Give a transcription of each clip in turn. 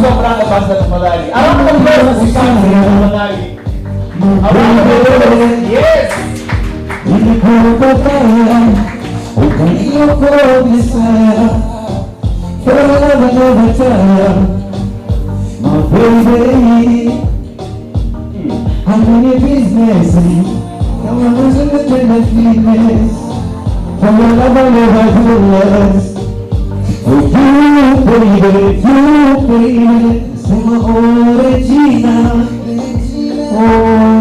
kwa brand ambassador tafadhali. Around the applause tafadhali. Around the applause. Yes. My baby, I'm in a business. Now I'm losing the tender fitness. I'm never do less. Oh, you baby, say my Regina,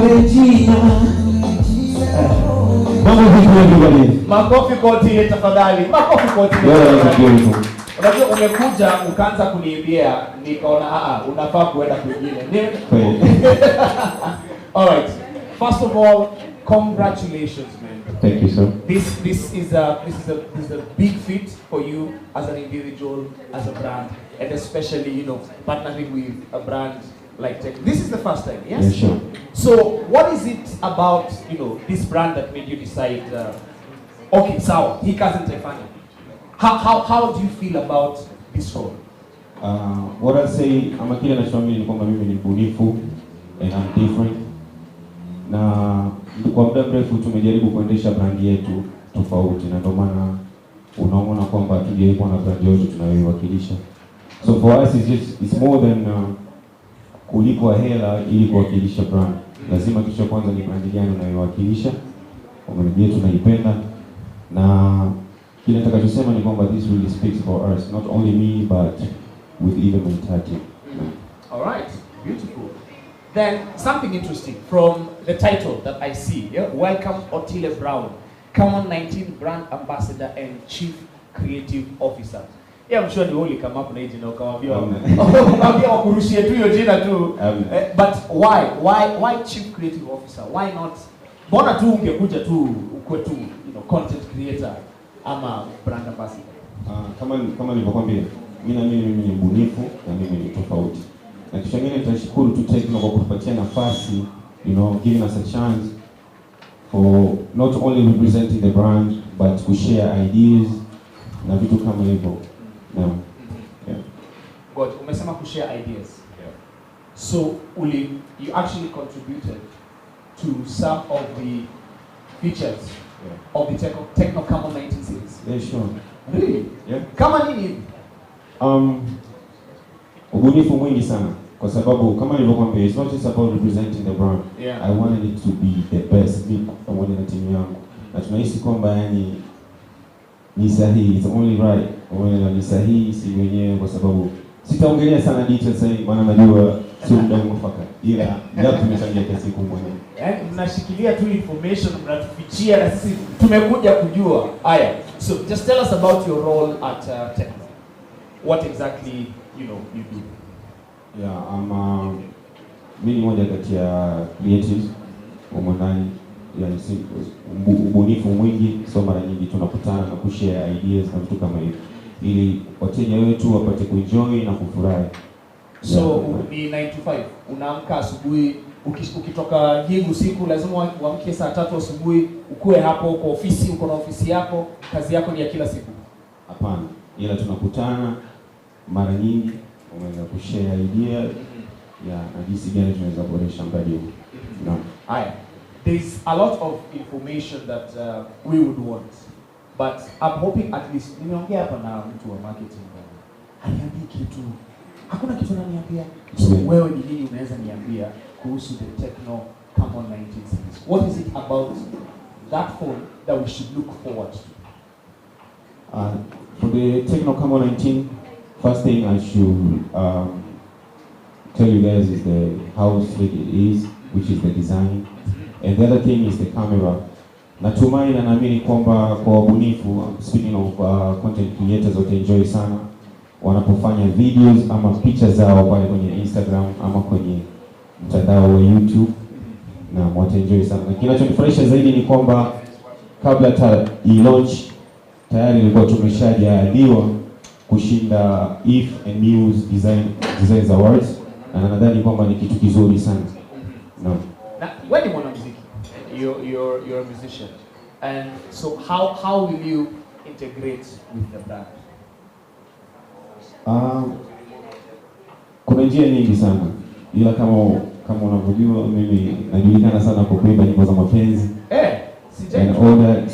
Regina. Makofi kwa Otile tafadhali. Makofi kwa Otile. Unajua umekuja ukaanza kuniimbia nikaona unafaa kuenda kwingine. All right. First of all, congratulations, man. Thank you, sir. This is a big feat for you as an individual, as a brand, and especially partnering with a brand like Tecno. This is the first time, yes? Yeah, sure. So what is it about this brand that made you decide? Okay, so he doesn't define. How do you feel about this role? What I say, I'm a kid and I'm kwamba mimi ni mbunifu and I'm different. Na kwa muda mrefu tumejaribu kuendesha brand yetu tofauti na ndio maana unaona kwamba tujaribu na brand yetu tunayoiwakilisha. So for us it's more than kulipwa hela ili kuwakilisha brand. Lazima kisha kwanza ni brand gani unayoiwakilisha, brand yetu tunaipenda, na kile nitakachosema ni kwamba this really speaks for us, not only me but with even my entire team. All right, beautiful. Then something interesting from the title that I see. Yeah? Welcome Otile Brown, Camon 19 Brand Ambassador and Chief Creative Officer. Yeah, I'm sure you only come up na jina ukamwambia wakurushie tu hiyo jina tu. But why Chief Creative Officer? Why not? Mbona tu ungekuja tu ukwe tu content creator ama brand ambassador? Kama nilivyokuambia, mimi ni mbunifu na mimi ni tofauti. Na kisha ngine tutashukuru tu Tecno kwa kutupatia nafasi, giving us a chance for not only representing the brand but to share ideas na vitu kama hivyo. Yeah. God, umesema ku share ideas. Yeah. So you actually contributed to some of the features of the Tecno Camon 19 series. Yeah, sure. Really? Yeah. Kama nini? Ubunifu mwingi sana kwa sababu kama nilivyokuambia, it's not just about representing the brand. Yeah. I wanted it to be the best pamoja na timu yangu. Na tunahisi kwamba ni sahihi, it's only right. Ni sahihi si wenyewe kwa sababu sitaongelea sana details sasa maana najua sio muda mwafaka. Ila ndio tumechangia kiasi kikubwa. Mnashikilia tu information mnatufichia na sisi tumekuja kujua. Haya. So just tell us about your role at Tecno. What exactly you do? Yeah, mimi ni mmoja kati ya creatives huko ndani. Si ubunifu mwingi, so mara nyingi tunakutana na kushare ideas na vitu kama hivyo ili wateja wetu wapate kuenjoy na kufurahi. So ni 9 to 5. Unaamka asubuhi, ukitoka gig usiku lazima uamke saa 3 asubuhi, ukue hapo kwa ofisi, uko na ofisi yako, kazi yako ni ya kila siku? Hapana. Ila tunakutana mara nyingi unaweza kushare idea na jinsi gani tunaweza kuboresha mradi huu. Haya. There's a lot of information that we would want, but I'm hoping at least nimeongea hapa na mtu wa marketing. Aniambie kitu. Hakuna kitu ananiambia. So wewe ni nini unaweza niambia kuhusu the Tecno Camon 19 series? What is it about that phone that we should look forward to? For the Tecno Camon 19, first thing I should tell you guys is how slick it is, which is the design. And the other thing is the camera. Natumai na naamini kwamba kwa wabunifu, speaking of content creators, wataenjoy sana wanapofanya videos ama picha zao pale kwenye Instagram ama kwenye mtandao wa YouTube, na wataenjoy sana. Na kinachonifurahisha zaidi ni kwamba kabla launch tayari ilikuwa tumeshajaliwa kushinda If and News Design Awards, na nadhani kwamba ni kitu kizuri sana. Now, when you want music, you're a musician, and so how will you integrate with the brand? Kuna njia nyingi sana, ila kama unavyojua mimi najulikana sana kwa kuimba nyimbo za mapenzi. Sijai.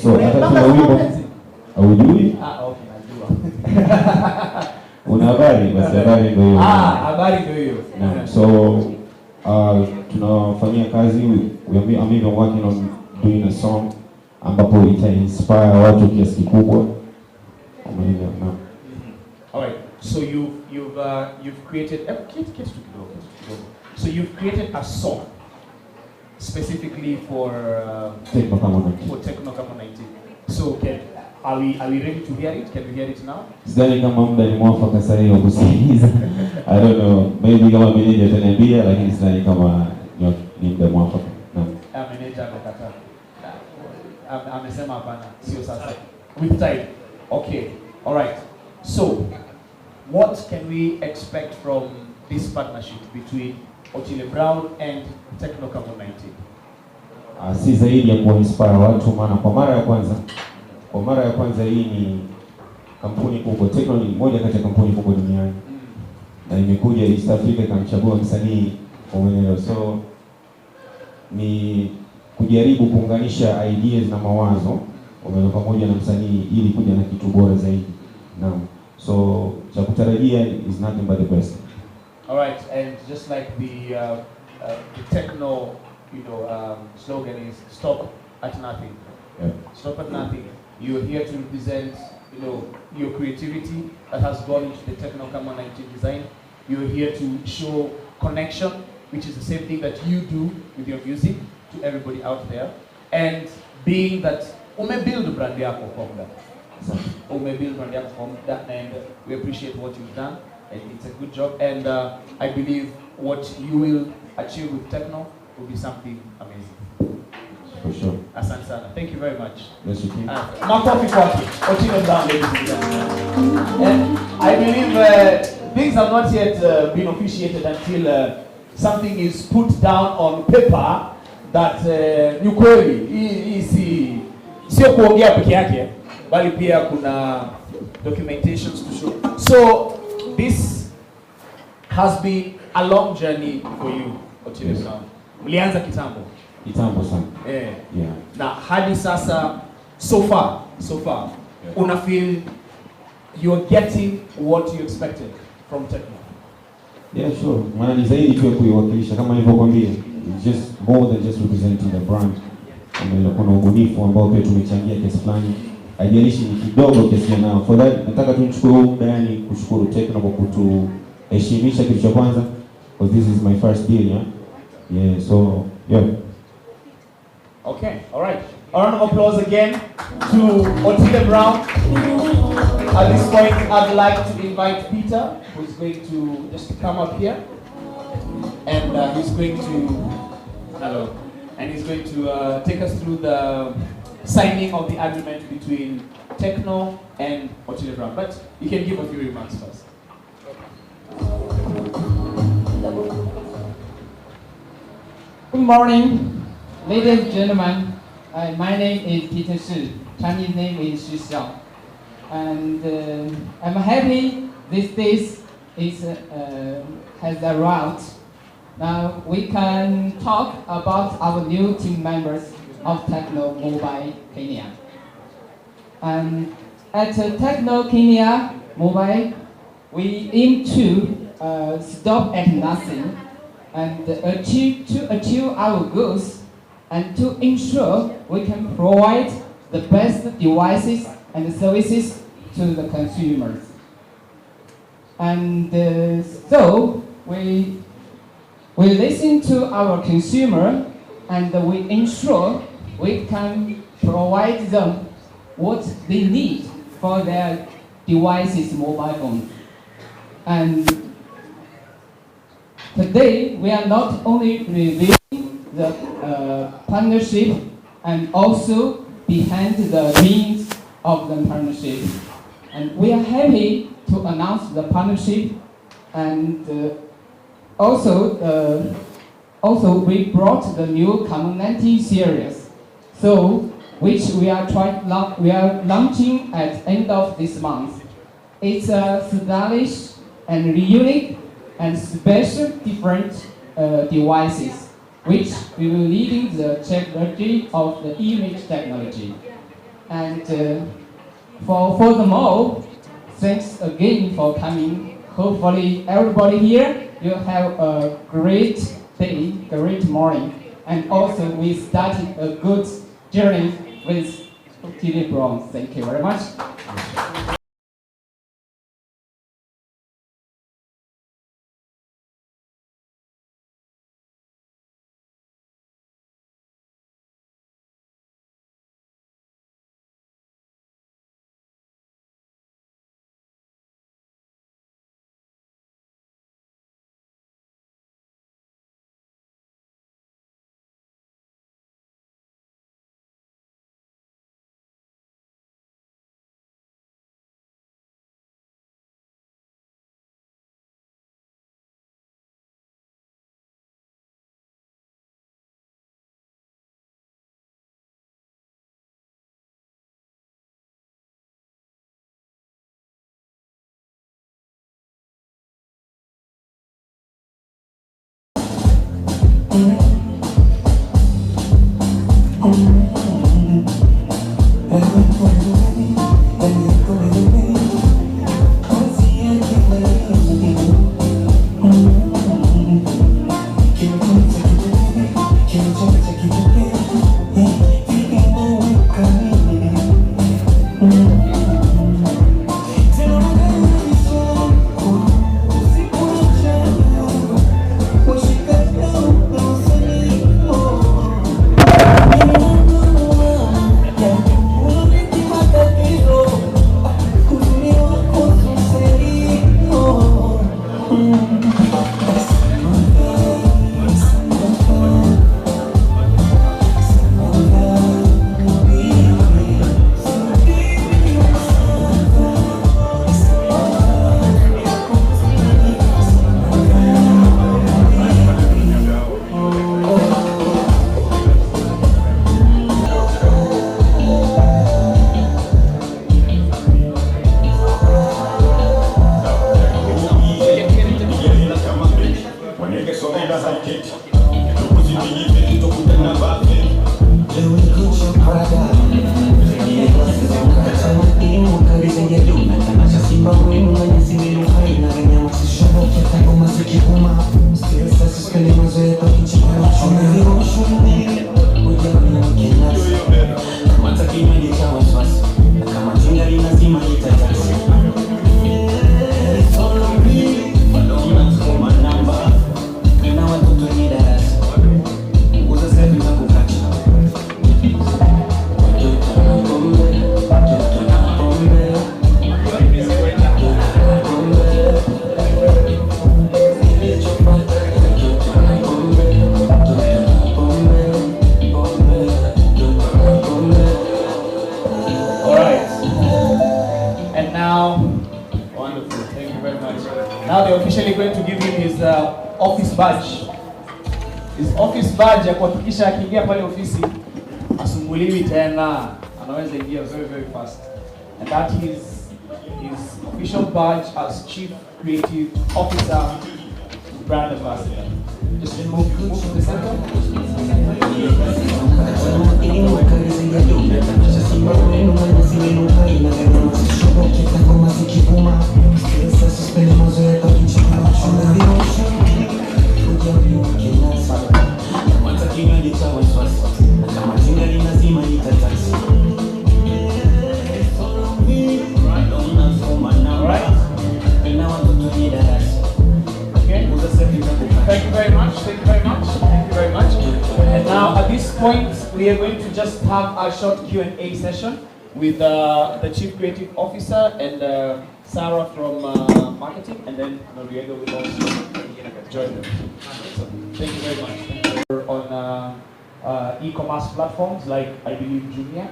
So hata kuna wimbo haujui? Okay, najua. Una habari? Basi habari ndio hiyo. Habari ndio hiyo. So tunafanyia kazi, I'm even working on doing a song ambapo ita inspire watu kiasi kikubwa. Alright, so you've created so you've created a song specifically for Tecno Camon 19. So are we ready to hear it? Can we hear it now? Sidhani kama muda ni mwafaka sasa hiyo kusikiliza. I don't know, maybe kama manager ataniambia, lakini sidhani kama ni muda mwafaka. Manager amekataa. Amesema hapana, sio sasa. With time. Okay. All right. So, what can we expect from this partnership between Otile Brown and Tecno Camon 19? Si zaidi ya kuinspire watu, maana kwa mara ya kwanza hii ni kampuni kubwa. Tecno ni moja kati ya kampuni kubwa duniani. Na imekuja East Africa ikamchagua msanii mwenyewe. So ni kujaribu kuunganisha ideas na mawazo pamoja na msanii ili kuja na kitu bora zaidi. Naam. So cha kutarajia is nothing but the best. All right, and just like the Tecno, slogan is "Stop at nothing." Yeah. Stop at nothing. You're here to represent, your creativity that has gone into the Tecno Camon 19 design. You're here to show connection, which is the same thing that you do with your music to everybody out there. And being that umebuild brand yako kwa muda. Umebuild brand yako kwa muda, and we appreciate what you've done. And it's a good job. And I believe what you will achieve with Tecno will be something amazing. For sure. Asante sana. Thank you very much. Yes, you can. Makofi kwake. Otile Brown, ladies and gentlemen. And I believe things have not yet been officiated until something is put down on paper that ni kweli hii sio kuongea peke yake, bali pia kuna documentations to show. So this has been a long journey for you, Otile Brown. Mlianza kitambo sana. Yeah. Yeah. Na hadi sasa so far, yeah. Una feel you're getting what you expected from Tecno? Yeah, sure. Maana ni zaidi tu ya kuiwakilisha kama nilivyokuambia. It's just more than just representing the brand. Kuna ubunifu ambao pia tumechangia kiasi fulani. Haijalishi ni kidogo kiasi nao. For that nataka tu nichukue muda yani kushukuru Tecno kwa kutuheshimisha kitu cha kwanza, because this is my first deal, yeah. Yeah, so yeah. Okay, all right. A round of applause again to Otile Brown. At this point, I'd like to invite Peter, who's going to just come up here, and he's going to take us through the signing of the agreement between Tecno and Otile Brown. But you can give a few remarks first. Good morning, ladies and gentlemen. My name is Peter Shi. Chinese name is Shi Xiao. And I'm happy this day has arrived. Now we can talk about our new team members of Tecno Mobile Kenya. And at Tecno Kenya Mobile, we aim to stop at nothing and achieve our goals, and to ensure we can provide the best devices and services to the consumers. And so we listen to our consumer, and we ensure we can provide them what they need for their devices, mobile phones. And today we are not only reviewing the partnership and also behind the means of the partnership. And we are happy to announce the partnership, and also we brought the new Camon 19 series, so which we are launching at end of this month. It's a stylish and unique and special different devices, which will leading the technology of the image technology. And furthermore, thanks again for coming. Hopefully everybody here, you have a great day, great morning. And also we started a good journey with Otile Brown. Thank you very much. Now they're officially going to give him his office badge. His office badge ya kuhakikisha akiingia pale ofisi asumbuliwi tena, anaweza ingia very very fast. And that is his official badge as Chief Creative Officer, Brand Ambassador. Just move to the center. Thank you very much. Thank you very much. Thank you very much. And now at this point, we are going to just have a short Q&A session with the Chief Creative Officer and Sarah from Marketing, and then Noriega will also join them. So, thank you very much. Thank you. On e-commerce platforms like, I believe, Jumia,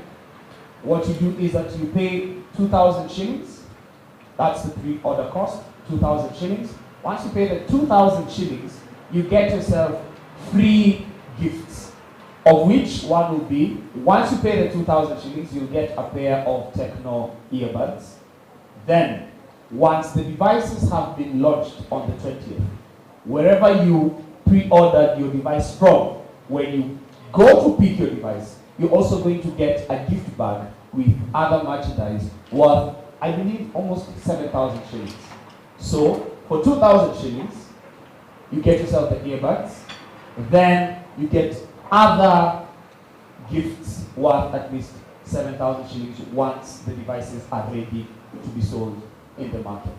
what you do is that you pay 2,000 shillings. That's the pre-order cost, 2,000 shillings. Once you pay the 2,000 shillings, you get yourself free gifts, of which one will be, once you pay the 2,000 shillings, you'll get a pair of Tecno earbuds. Then, once the devices have been launched on the 20th, wherever you pre-ordered your device from, when you go to pick your device, you're also going to get a gift bag with other merchandise worth, I believe, almost 7,000 shillings. So, for 2,000 shillings, you get yourself the earbuds, then you get other gifts worth at least 7,000 shillings once the devices are ready to be sold in the market.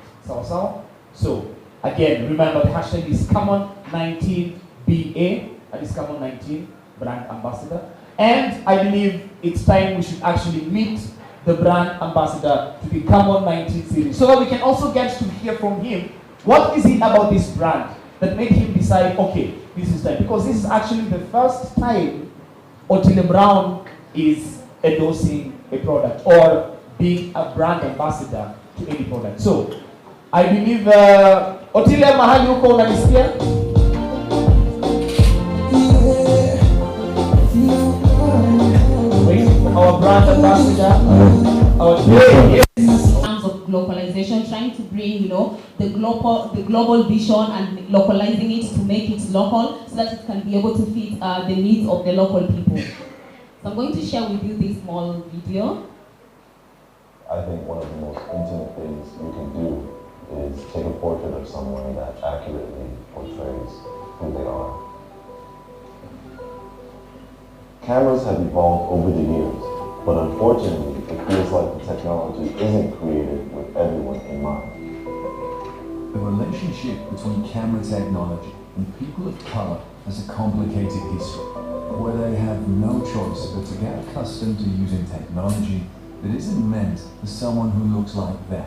So, again, remember the hashtag is Camon19BA, and it's Camon19 brand ambassador. And I believe it's time we should actually meet the brand ambassador to the Camon19 series, so that we can also get to hear from him what is it about this brand that made him decide, okay, this is time. Because this is actually the first time Otile Brown is endorsing a product or being a brand ambassador to any product. So, I believe Otile, mahali uko unanisikia? Our brand ambassador, in terms of globalization, trying to bring, the global vision and localizing it to make it local so that it can be able to fit the needs of the local people. So I'm going to share with you this small video. I think one of the most intimate things you can do is take a portrait of someone that accurately portrays who they are. Cameras have evolved over the years, but unfortunately, it feels like the technology isn't created with everyone in mind. The relationship between camera technology and people of color has a complicated history, where they have no choice but to get accustomed to using technology that isn't meant for someone who looks like them.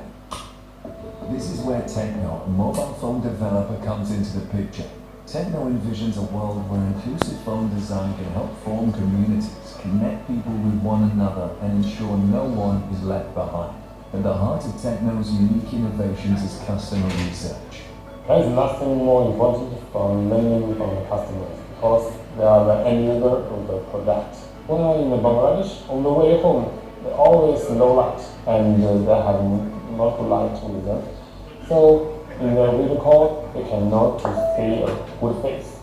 This is where Tecno, a mobile phone developer, comes into the picture. Tecno envisions a world where inclusive phone design can help form communities, connect people with one another, and ensure no one is left behind. At the heart of Tecno's unique innovations is customer research. There is nothing more important from learning from the customers, because they are the end user of the product. When I'm in Bangladesh, on the way home, they always low light, and they have not light with them. So in the video call, they cannot see a good face.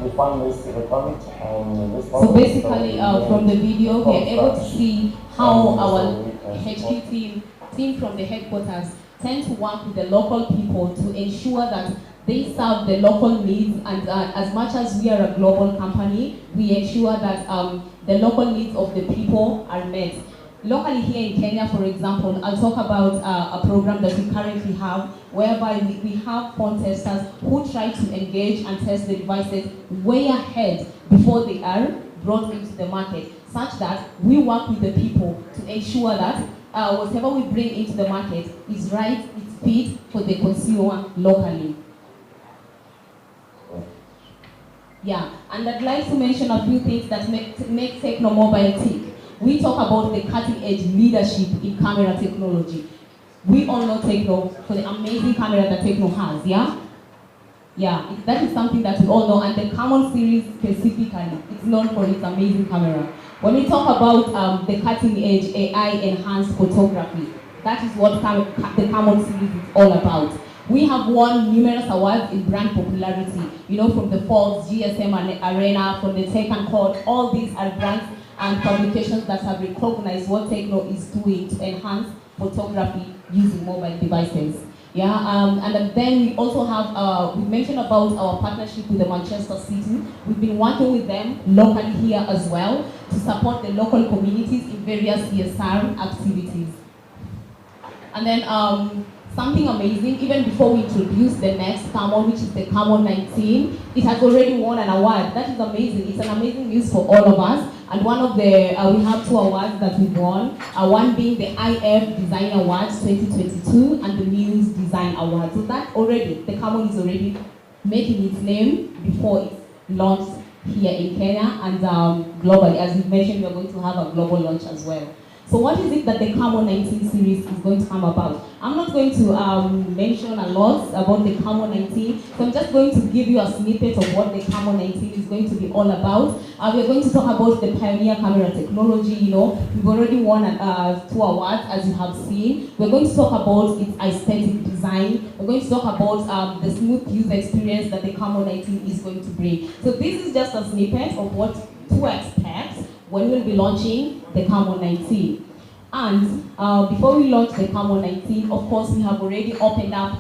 We find this important and this. So basically, from the video, we are able to see how our HQ team from the headquarters tend to work with the local people to ensure that they serve the local needs, and as much as we are a global company, we ensure that the local needs of the people are met. Locally here in Kenya, for example, I'll talk about a program that we currently have, whereby we have phone testers who try to engage and test the devices way ahead before they are brought into the market, such that we work with the people to ensure that whatever we bring into the market is right, it's fit for the consumer locally. Yeah, and I'd like to mention a few things that make Tecno Mobile tick. We talk about the cutting-edge leadership in camera technology. We all know Tecno for the amazing camera that Tecno has, yeah? Yeah, that is something that we all know, and the Camon series specifically, it's known for its amazing camera. When we talk about the cutting-edge AI-enhanced photography, that is what the Camon series is all about. We have won numerous awards in brand popularity, from the Forbes, GSM Arena, from the Tecno Camon. All these are brands and publications that have recognized what Tecno is doing to enhance photography using mobile devices. Yeah, and then we also have, we mentioned about our partnership with the Manchester City. We've been working with them locally here as well to support the local communities in various CSR activities. And then something amazing, even before we introduce the next Camon, which is the Camon 19, it has already won an award. That is amazing. It's an amazing news for all of us. And one of the, we have 2 awards that we've won. One being the IF Design Awards 2022 and the News Design Award. So that already, the Camon is already making its name before it's launched here in Kenya and globally. As we mentioned, we're going to have a global launch as well. So what is it that the Camon 19 series is going to come about? I'm not going to mention a lot about the Camon 19, so I'm just going to give you a snippet of what the Camon 19 is going to be all about. We're going to talk about the pioneer camera technology. You know, we've already won 2 awards, as you have seen. We're going to talk about its aesthetic design. We're going to talk about the smooth user experience that the Camon 19 is going to bring. So this is just a snippet of what to expect when we'll be launching the Camon 19. And before we launch the Camon 19, of course, we have already opened up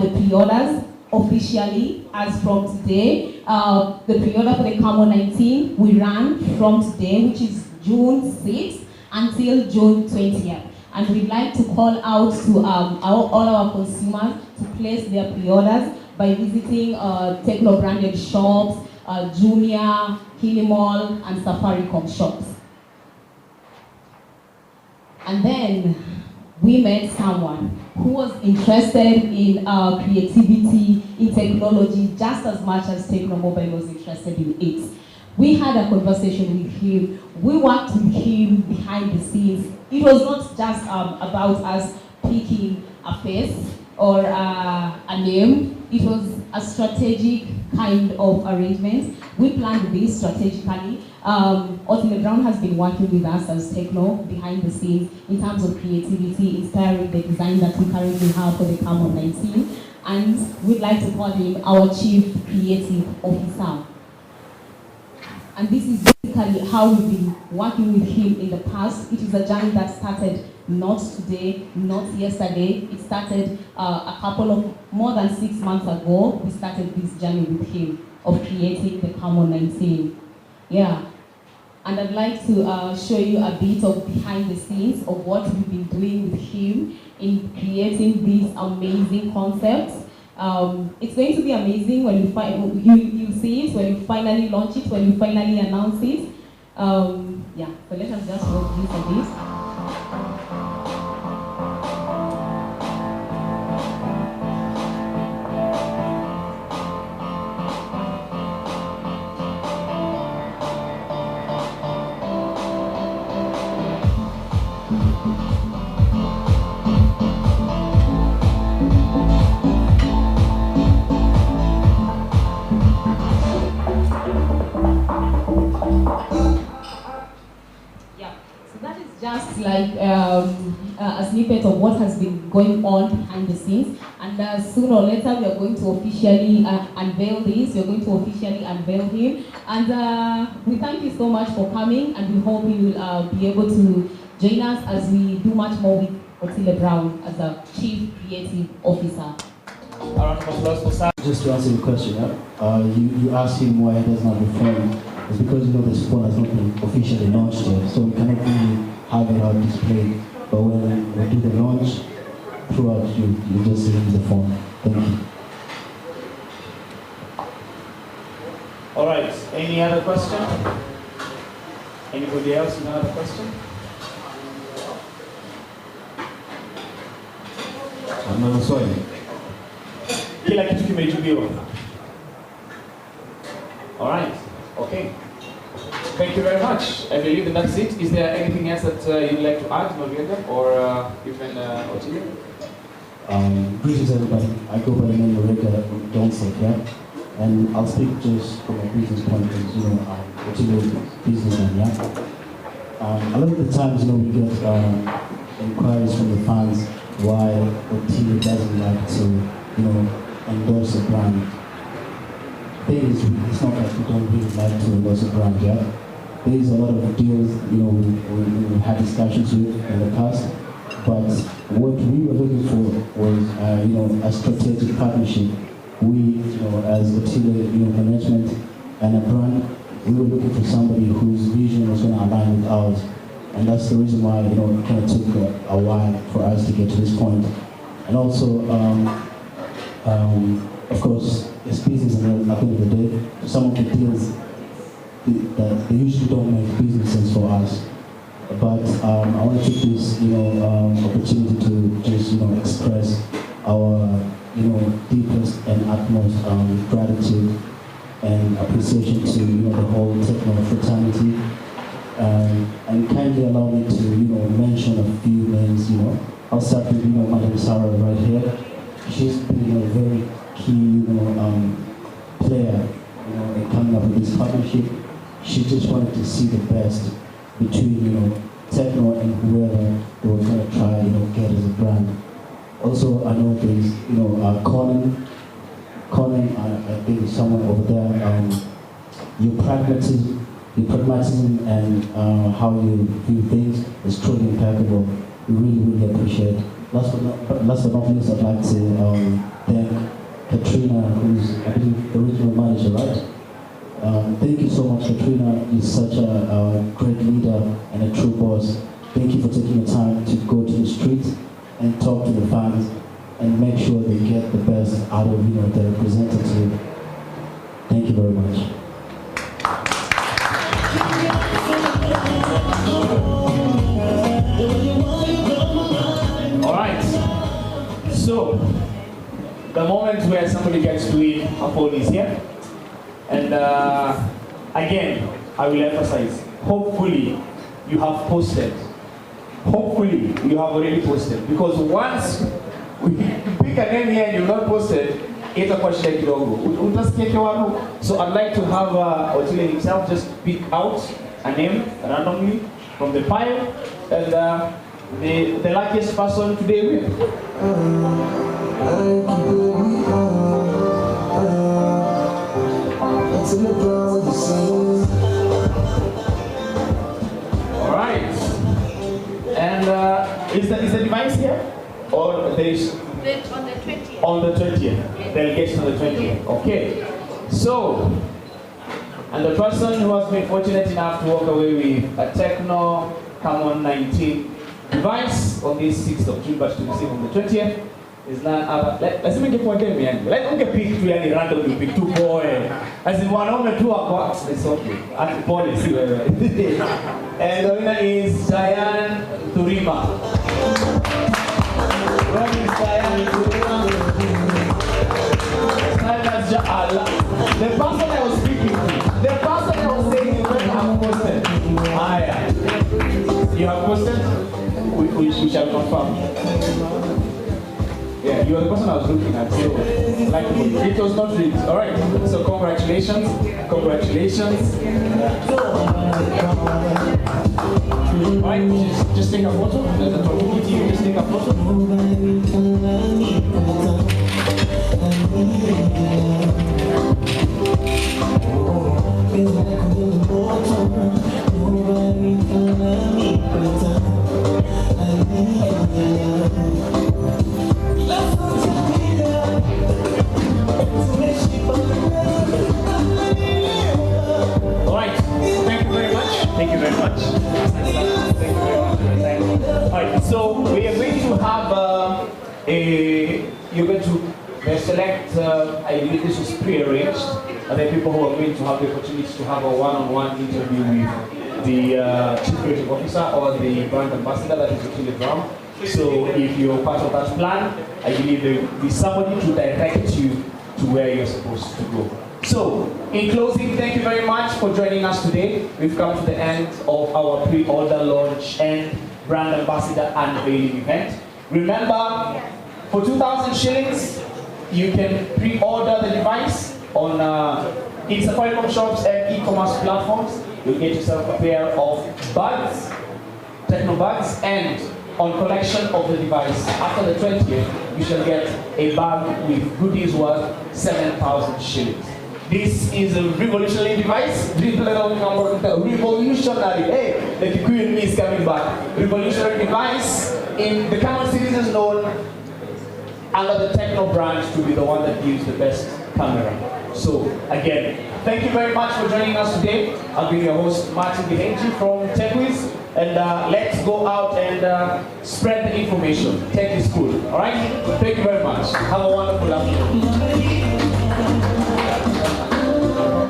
the pre-orders officially as from today. The pre-order for the Camon 19 we run from today, which is June 6th until June 20th. And we'd like to call out to all our consumers to place their pre-orders by visiting Tecno branded shops, Junior, Kilimall, and Safaricom shops. And then we met someone who was interested in creativity, in technology, just as much as Tecno Mobile was interested in it. We had a conversation with him. We worked with him behind the scenes. It was not just about us picking a face or a name. It was a strategic kind of arrangement. We planned this strategically. Otile Brown has been working with us as Tecno behind the scenes in terms of creativity, inspiring the design that we currently have for the Camon 19. And we'd like to call him our Chief Creative Officer. And this is basically how we've been working with him in the past. It is a journey that started not today, not yesterday. It started more than 6 months ago. We started this journey with him of creating the Camon 19. Yeah. And I'd like to show you a bit of behind the scenes of what we've been doing with him in creating these amazing concepts. It's going to be amazing when you see it, when you finally launch it, when you finally announce it. Yeah, so let us just work this and this. Just like a snippet of what has been going on behind the scenes, and sooner or later we are going to officially unveil this. We are going to officially unveil him, and we thank you so much for coming, and we hope you will be able to join us as we do much more with Otile Brown as a Chief Creative Officer. A round of applause for Sam. Just to answer your question, you asked him why he doesn't have the phone. It's because this phone has not been officially launched yet, so we cannot really have it on display. But when we do the launch, throughout you just see the phone. Thank you. All right. Any other question? Anybody else with another question? Another swali. Kila kitu kimejibiwa. All right. Okay. Thank you very much. I believe that's it. Is there anything else that you'd like to add, Noriega, or even Otile? Greetings everybody. I go by the name Noriega Johnson, yeah? And I'll speak just from a business point of view, I'm Otile businessman, yeah? A lot of the times, we get inquiries from the fans why Otile doesn't like to, endorse a brand. It's not like we don't really like to endorse a brand, yeah? There's a lot of deals, we had discussions with in the past, but what we were looking for was, a strategic partnership. We, as Otile, management and a brand, we were looking for somebody whose vision was going to align with ours. And that's the reason why, it kind of took a while for us to get to this point. And also, of course, it's business at the end of the day. Some of the deals that they usually don't make business sense for us. But I want to take this, opportunity to just, express our, deepest and utmost gratitude and appreciation to, the whole Tecno fraternity. And kindly allow me to, mention a few names, I'll start with, Madam Sarah right here. She's been a very key, player, in coming up with this partnership. She just wanted to see the best between, Tecno and whoever they were going to try, get as a brand. Also, I know there's, Conan. Conan, I think is someone over there. Your pragmatism and how you view things is truly impeccable. We really, really appreciate it. Last but not least, I'd like to thank Katrina, who's, I believe, the regional manager, right? Thank you so much, Katrina. You're such a great leader and a true boss. Thank you for taking the time to go to the streets and talk to the fans and make sure they get the best out of their representative. Thank you very much. All right. So, the moment where somebody gets to win a phone is here. And again, I will emphasize, hopefully you have posted. Hopefully you have already posted. Because once we pick a name here and you've not posted, it's a question kidogo. So I'd like to have Otile himself just pick out a name randomly from the pile, and the luckiest person today will. All right. And is the device here? Or there is? On the 20th. On the 20th. They'll get to the 20th. Okay. So, and the person who has been fortunate enough to walk away with a Tecno Camon 19 device on this 6th of June, but to receive on the 20th, is none other. Let's make it for them, man. Let's get pick two and randomly pick two boy. As in one on the two box, it's okay. At the policy, and the winner is Diane Turima. Where is Diane Turima? The person I was speaking to, the person I was saying, you better have posted. You have posted? We shall confirm. Yeah, you are the person I was looking at, so like it was not read. All right, so congratulations, congratulations. All right, just take a photo. There's an opportunity, just take a photo. Alright, thank you very much. Thank you very much. Thank you very much. Alright, so we are going to have you're going to select, I believe this was pre-arranged, and then people who are going to have the opportunity to have a one-on-one interview with the Chief Creative Officer or the brand ambassador, that is Otile Brown. So if you're part of that plan, I believe there will be somebody to direct you to where you're supposed to go. So, in closing, thank you very much for joining us today. We've come to the end of our pre-order launch and brand ambassador unveiling event. Remember, for 2,000 shillings, you can pre-order the device on in Safaricom shops and e-commerce platforms. You'll get yourself a pair of buds, Tecno buds, and on collection of the device, after the 20th, you shall get a bag with goodies worth 7,000 shillings. This is a revolutionary device. Revolutionary. Hey, the Kikuyu in me is coming back. Revolutionary device. In the Camon series is known under the Tecno brand to be the one that gives the best camera. So again, thank you very much for joining us today. I'll be your host, Martin Bihenji from TechWiz. And let's go out and spread the information. Tech is cool. All right? Thank you very much. Have a wonderful afternoon.